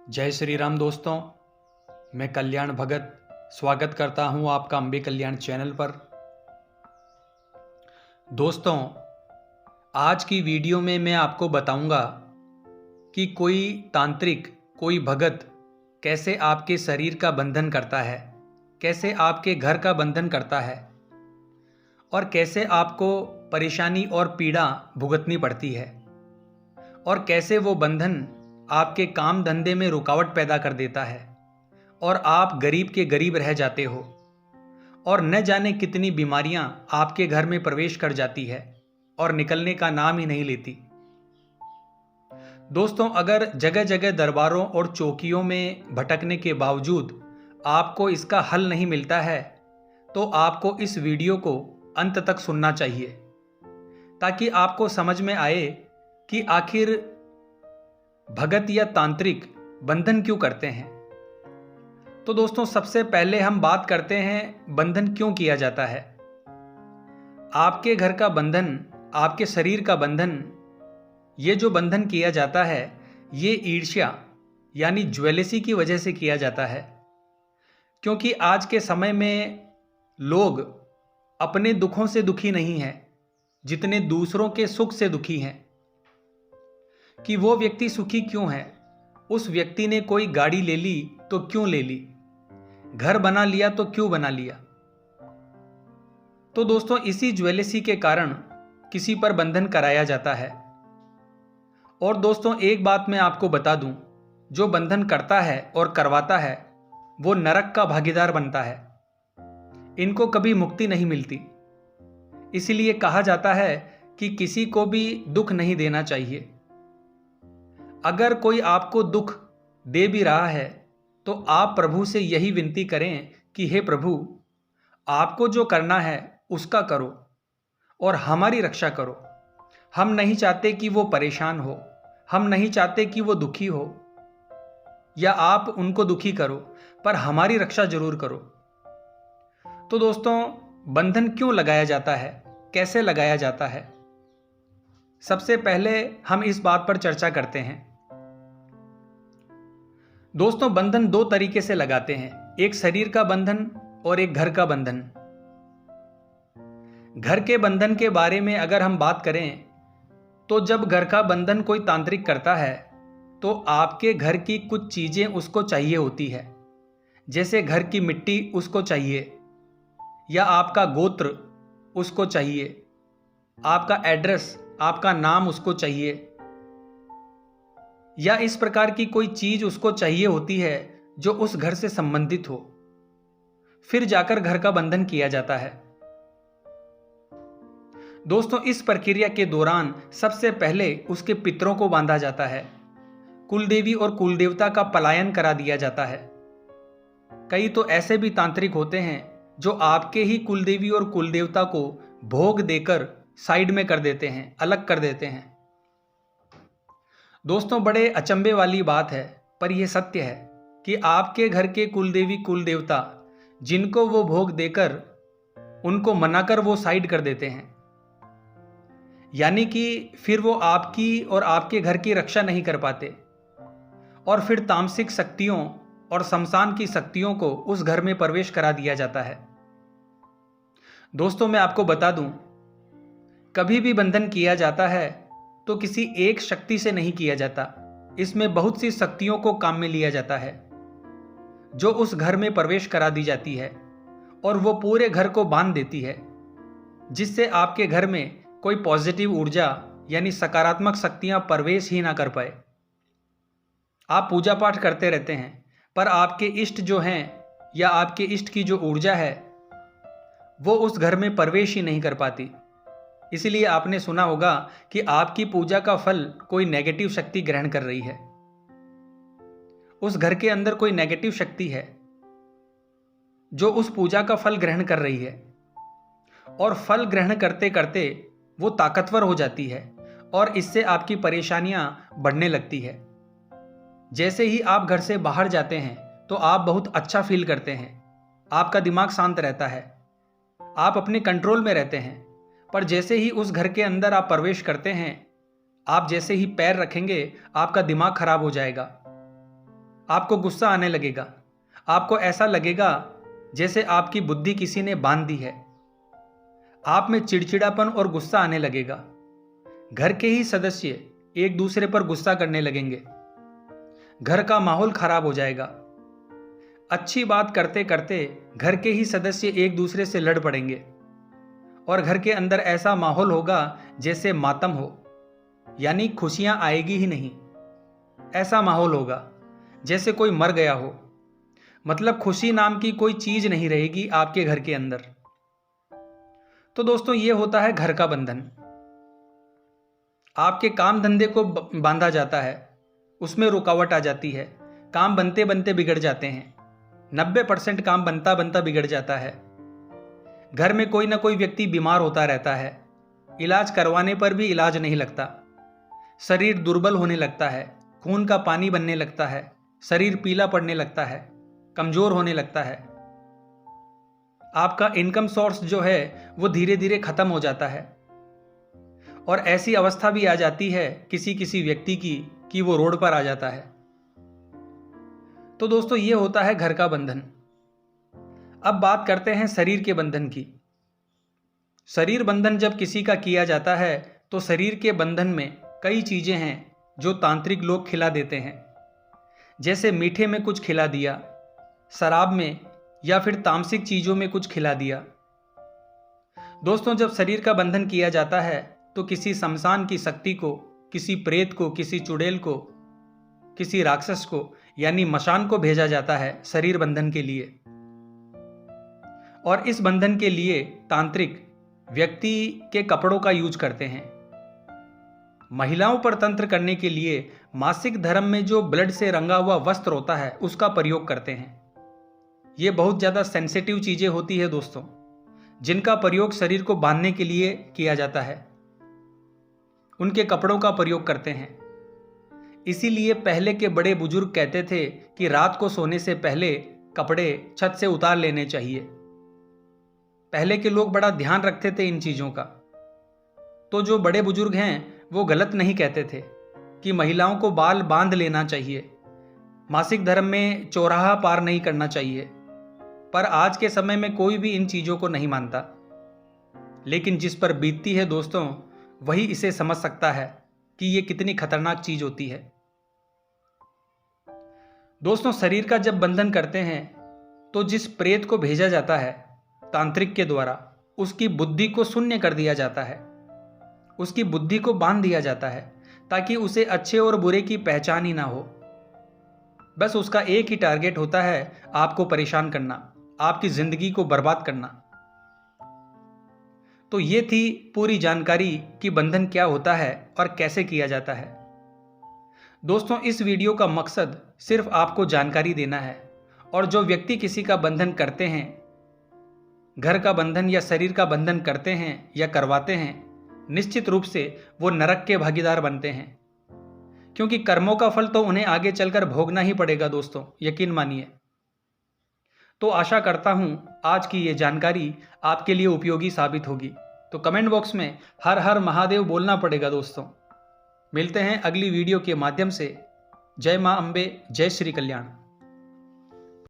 जय श्री राम दोस्तों। मैं कल्याण भगत स्वागत करता हूं आपका अम्बे कल्याण चैनल पर। दोस्तों, आज की वीडियो में मैं आपको बताऊंगा कि कोई तांत्रिक, कोई भगत कैसे आपके शरीर का बंधन करता है, कैसे आपके घर का बंधन करता है और कैसे आपको परेशानी और पीड़ा भुगतनी पड़ती है और कैसे वो बंधन आपके काम धंधे में रुकावट पैदा कर देता है और आप गरीब के गरीब रह जाते हो और न जाने कितनी बीमारियां आपके घर में प्रवेश कर जाती है और निकलने का नाम ही नहीं लेती। दोस्तों, अगर जगह जगह दरबारों और चौकियों में भटकने के बावजूद आपको इसका हल नहीं मिलता है तो आपको इस वीडियो को अंत तक सुनना चाहिए ताकि आपको समझ में आए कि आखिर भगत या तांत्रिक बंधन क्यों करते हैं। तो दोस्तों, सबसे पहले हम बात करते हैं बंधन क्यों किया जाता है। आपके घर का बंधन, आपके शरीर का बंधन, ये जो बंधन किया जाता है ये ईर्ष्या यानी ज्वेलसी की वजह से किया जाता है। क्योंकि आज के समय में लोग अपने दुखों से दुखी नहीं हैं जितने दूसरों के सुख से दुखी हैं। कि वो व्यक्ति सुखी क्यों है, उस व्यक्ति ने कोई गाड़ी ले ली तो क्यों ले ली, घर बना लिया तो क्यों बना लिया। तो दोस्तों, इसी ज्वेलसी के कारण किसी पर बंधन कराया जाता है। और दोस्तों, एक बात मैं आपको बता दूं, जो बंधन करता है और करवाता है वो नरक का भागीदार बनता है। इनको कभी मुक्ति नहीं मिलती। इसीलिए कहा जाता है कि किसी को भी दुख नहीं देना चाहिए। अगर कोई आपको दुख दे भी रहा है तो आप प्रभु से यही विनती करें कि हे प्रभु, आपको जो करना है उसका करो और हमारी रक्षा करो। हम नहीं चाहते कि वो परेशान हो, हम नहीं चाहते कि वो दुखी हो या आप उनको दुखी करो, पर हमारी रक्षा जरूर करो। तो दोस्तों, बंधन क्यों लगाया जाता है, कैसे लगाया जाता है, सबसे पहले हम इस बात पर चर्चा करते हैं। दोस्तों, बंधन दो तरीके से लगाते हैं, एक शरीर का बंधन और एक घर का बंधन। घर के बंधन के बारे में अगर हम बात करें तो जब घर का बंधन कोई तांत्रिक करता है तो आपके घर की कुछ चीजें उसको चाहिए होती है। जैसे घर की मिट्टी उसको चाहिए, या आपका गोत्र उसको चाहिए, आपका एड्रेस, आपका नाम उसको चाहिए, या इस प्रकार की कोई चीज उसको चाहिए होती है जो उस घर से संबंधित हो। फिर जाकर घर का बंधन किया जाता है। दोस्तों, इस प्रक्रिया के दौरान सबसे पहले उसके पितरों को बांधा जाता है, कुलदेवी और कुलदेवता का पलायन करा दिया जाता है। कई तो ऐसे भी तांत्रिक होते हैं जो आपके ही कुलदेवी और कुलदेवता को भोग देकर साइड में कर देते हैं, अलग कर देते हैं। दोस्तों, बड़े अचंभे वाली बात है, पर यह सत्य है कि आपके घर के कुलदेवी कुलदेवता जिनको वो भोग देकर उनको मनाकर वो साइड कर देते हैं। यानी कि फिर वो आपकी और आपके घर की रक्षा नहीं कर पाते और फिर तामसिक शक्तियों और शमशान की शक्तियों को उस घर में प्रवेश करा दिया जाता है। दोस्तों, मैं आपको बता दूं, कभी भी बंधन किया जाता है तो किसी एक शक्ति से नहीं किया जाता। इसमें बहुत सी शक्तियों को काम में लिया जाता है जो उस घर में प्रवेश करा दी जाती है और वो पूरे घर को बांध देती है, जिससे आपके घर में कोई पॉजिटिव ऊर्जा यानी सकारात्मक शक्तियां प्रवेश ही ना कर पाए। आप पूजा पाठ करते रहते हैं पर आपके इष्ट जो हैं या आपके इष्ट की जो ऊर्जा है वो उस घर में प्रवेश ही नहीं कर पाती। इसलिए आपने सुना होगा कि आपकी पूजा का फल कोई नेगेटिव शक्ति ग्रहण कर रही है। उस घर के अंदर कोई नेगेटिव शक्ति है जो उस पूजा का फल ग्रहण कर रही है और फल ग्रहण करते करते वो ताकतवर हो जाती है और इससे आपकी परेशानियां बढ़ने लगती है। जैसे ही आप घर से बाहर जाते हैं तो आप बहुत अच्छा फील करते हैं, आपका दिमाग शांत रहता है, आप अपने कंट्रोल में रहते हैं। पर जैसे ही उस घर के अंदर आप प्रवेश करते हैं, आप जैसे ही पैर रखेंगे आपका दिमाग खराब हो जाएगा आपको गुस्सा आने लगेगा। आपको ऐसा लगेगा जैसे आपकी बुद्धि किसी ने बांध दी है। आप में चिड़चिड़ापन और गुस्सा आने लगेगा। घर के ही सदस्य एक दूसरे पर गुस्सा करने लगेंगे। घर का माहौल खराब हो जाएगा। अच्छी बात करते करते घर के ही सदस्य एक दूसरे से लड़ पड़ेंगे और घर के अंदर ऐसा माहौल होगा जैसे मातम हो, यानी खुशियां आएगी ही नहीं। ऐसा माहौल होगा जैसे कोई मर गया हो, मतलब खुशी नाम की कोई चीज नहीं रहेगी आपके घर के अंदर। तो दोस्तों, ये होता है घर का बंधन। आपके काम धंधे को बांधा जाता है, उसमें रुकावट आ जाती है। काम बनते बनते बिगड़ जाते हैं। 90% काम बनता बनता बिगड़ जाता है। घर में कोई ना कोई व्यक्ति बीमार होता रहता है। इलाज करवाने पर भी इलाज नहीं लगता। शरीर दुर्बल होने लगता है, खून का पानी बनने लगता है, शरीर पीला पड़ने लगता है, कमजोर होने लगता है। आपका इनकम सोर्स जो है वो धीरे धीरे खत्म हो जाता है। और ऐसी अवस्था भी आ जाती है किसी किसी व्यक्ति की कि वो रोड पर आ जाता है। तो दोस्तों, ये होता है घर का बंधन। अब बात करते हैं शरीर के बंधन की। शरीर बंधन जब किसी का किया जाता है तो शरीर के बंधन में कई चीजें हैं जो तांत्रिक लोग खिला देते हैं। जैसे मीठे में कुछ खिला दिया, शराब में या फिर तामसिक चीजों में कुछ खिला दिया। दोस्तों, जब शरीर का बंधन किया जाता है तो किसी शमशान की शक्ति को, किसी प्रेत को, किसी चुड़ैल को, किसी राक्षस को यानी मशान को भेजा जाता है शरीर बंधन के लिए। और इस बंधन के लिए तांत्रिक व्यक्ति के कपड़ों का यूज करते हैं। महिलाओं पर तंत्र करने के लिए मासिक धर्म में जो ब्लड से रंगा हुआ वस्त्र होता है उसका प्रयोग करते हैं। ये बहुत ज़्यादा सेंसिटिव चीज़ें होती है दोस्तों, जिनका प्रयोग शरीर को बांधने के लिए किया जाता है। उनके कपड़ों का प्रयोग करते हैं। इसीलिए पहले के बड़े बुजुर्ग कहते थे कि रात को सोने से पहले कपड़े छत से उतार लेने चाहिए। पहले के लोग बड़ा ध्यान रखते थे इन चीज़ों का। तो जो बड़े बुजुर्ग हैं वो गलत नहीं कहते थे कि महिलाओं को बाल बांध लेना चाहिए, मासिक धर्म में चौराहा पार नहीं करना चाहिए। पर आज के समय में कोई भी इन चीज़ों को नहीं मानता। लेकिन जिस पर बीतती है दोस्तों, वही इसे समझ सकता है कि ये कितनी खतरनाक चीज होती है। दोस्तों, शरीर का जब बंधन करते हैं तो जिस प्रेत को भेजा जाता है तांत्रिक के द्वारा, उसकी बुद्धि को शून्य कर दिया जाता है। उसकी बुद्धि को बांध दिया जाता है ताकि उसे अच्छे और बुरे की पहचान ही ना हो। बस उसका एक ही टारगेट होता है, आपको परेशान करना, आपकी जिंदगी को बर्बाद करना। तो ये थी पूरी जानकारी कि बंधन क्या होता है और कैसे किया जाता है। दोस्तों, इस वीडियो का मकसद सिर्फ आपको जानकारी देना है। और जो व्यक्ति किसी का बंधन करते हैं, घर का बंधन या शरीर का बंधन करते हैं या करवाते हैं, निश्चित रूप से वो नरक के भागीदार बनते हैं। क्योंकि कर्मों का फल तो उन्हें आगे चलकर भोगना ही पड़ेगा दोस्तों, यकीन मानिए। तो आशा करता हूं आज की ये जानकारी आपके लिए उपयोगी साबित होगी। तो कमेंट बॉक्स में हर हर महादेव बोलना पड़ेगा दोस्तों। मिलते हैं अगली वीडियो के माध्यम से। जय मां अम्बे, जय श्री कल्याण।